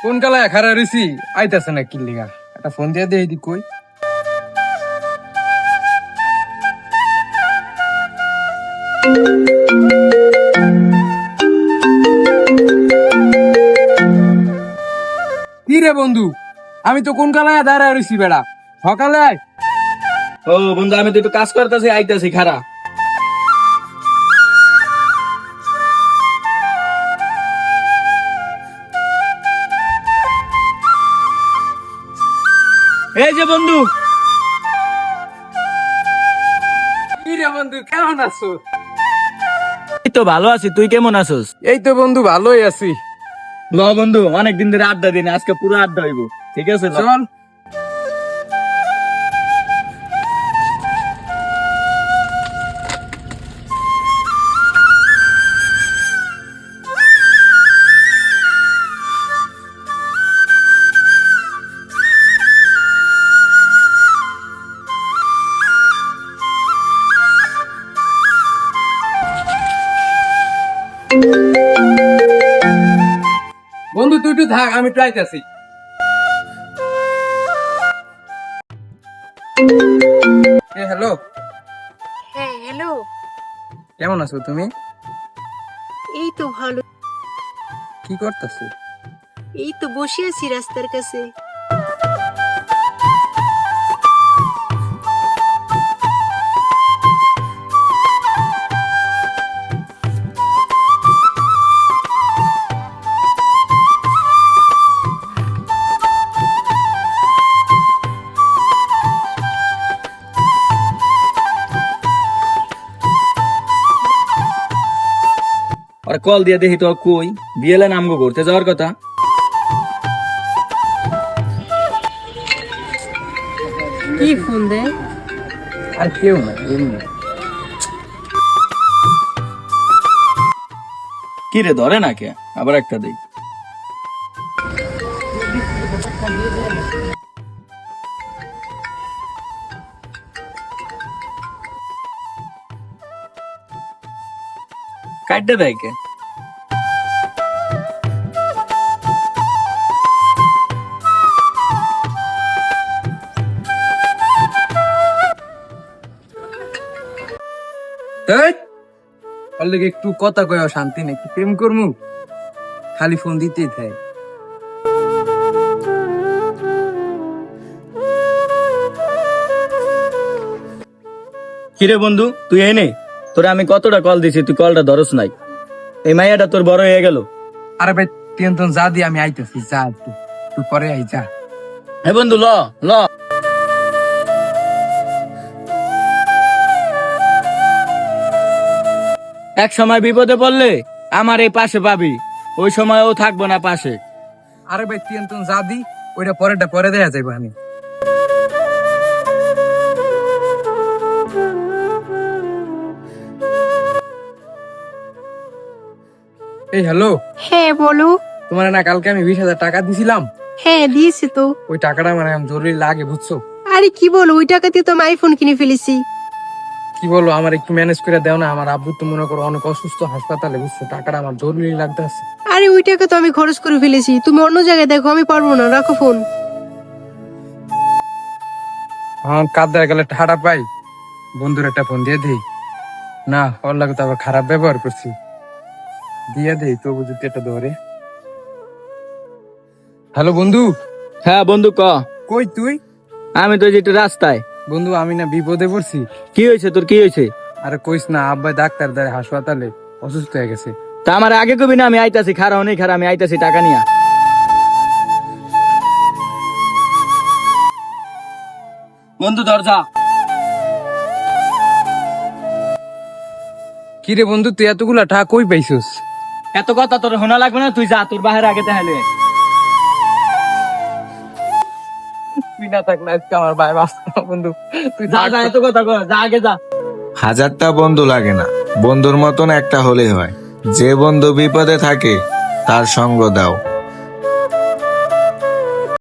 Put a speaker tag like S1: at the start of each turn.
S1: কোন কালায় খারা রইছি আইতাছে না কি লিগা একটা ফোন দিয়ে দে এদিক কই কি রে বন্ধু আমি তো কোন কালায় দাঁড়ায় রইছি বেড়া সকালে আয়।
S2: ও বন্ধু আমি তো একটু কাজ করতেছি আইতাছি খারা। এই যে বন্ধু।
S1: কি রে বন্ধু কেমন আছো?
S2: এই তো ভালো আছি, তুই কেমন আছিস?
S1: এই তো বন্ধু ভালোই আছি।
S2: ল বন্ধু অনেকদিন ধরে আড্ডা দিন, আজকে পুরো আড্ডা হইব, ঠিক আছে? ল।
S1: চল বন্ধু তুই একটু থাক আমি ট্রাইতেছি। হ্যালো
S3: হ্যাঁ হ্যালো।
S1: কেমন আছো তুমি?
S3: এই তো ভালো।
S1: কি করতেছো?
S3: এই তো বসে আছি রাস্তার কাছে।
S2: আর কল দিয়ে দেখি তো কই বিয়েলে নামগো ঘুরতে যাওয়ার কথা।
S3: কি ফোন দেয়?
S1: আর কেউ না এমনি।
S2: কি রে ধরে না কে? আবার একটা দেই। কাটতে দেয় কে?
S1: ওর লেগে একটু কথা কয়ে শান্তি নেই, একটু প্রেম করমু খালি ফোন দিতেই থাকে।
S2: কিরে বন্ধু তুই এনে তোরে আমি কতটা কল দিছি, তুই কলটা ধরস নাই। এই মাইয়াটা তোর বড় হয়ে গেল।
S1: আরে ভাই টেনশন যা দিয়ে আমি আইতেছি, যা একটু তুই পরে আই যা।
S2: হে বন্ধু ল ল। এক সময় বিপদে পড়লে আমার এই পাশে পাবি, ওই সময় ও থাকবো না পাশে।
S1: আরে ভাই টেনশন যা দি ওইটা পরেরটা পরে দেয়া যাইব। আমি এই হ্যালো,
S3: হ্যাঁ বলো।
S1: তোমার না কালকে আমি 20,000 টাকা দিছিলাম,
S3: হ্যাঁ দিয়েছি তো।
S1: ওই টাকাটা আমার এখন জরুরি লাগে বুঝছো।
S3: আরে কি বলো, ওই টাকা দিয়ে তো আমি আইফোন কিনে ফেলেছি।
S1: কি বলো আমার একটু ম্যানেজ করে দাও না, আমার আব্বু তো মনে করো অনেক অসুস্থ হাসপাতালে বুঝছো, টাকাটা আমার জরুরি লাগতেছে।
S3: আরে ওই টাকা তো আমি খরচ করে ফেলেছি, তুমি অন্য জায়গায় দেখো, আমি পারবো না, রাখো ফোন।
S1: আমার কাঁদতে গেলে টাকা পাই, বন্ধুর একটা ফোন দিয়ে দিই না, ওর লাগে তো আবার খারাপ ব্যবহার করছি, দিয়ে দেই তবু যদি এটা ধরে। হ্যালো বন্ধু।
S2: হ্যাঁ বন্ধু ক।
S1: কই তুই?
S2: আমি তো যেটা রাস্তায়।
S1: বন্ধু আমি না বিপদে পড়ছি।
S2: কি হয়েছে তোর, কি হয়েছে?
S1: আরে কইস না, আব্বাই ডাক্তার দ্বারা হাসপাতালে অসুস্থ হয়ে গেছে।
S2: তা আমার আগে কবি না, আমি আইতাছি, খারাপ নেই খারাপ, আমি আইতাছি টাকা নিয়া। বন্ধু দরজা।
S1: কি রে বন্ধু তুই এতগুলা টাকা কই পাইছিস?
S2: এত কথা তোর শোনা লাগবে না, তুই যা, তোর বাহির আগে তাহলে।
S1: তুই না থাক না আজকে আমার ভাই বাঁচত না বন্ধু, তুই
S2: যা যা, এত কথা কর, যা আগে যা।
S4: হাজারটা বন্ধু লাগে না, বন্ধুর মতন একটা হলেই হয়। যে বন্ধু বিপদে থাকে তার সঙ্গ দাও।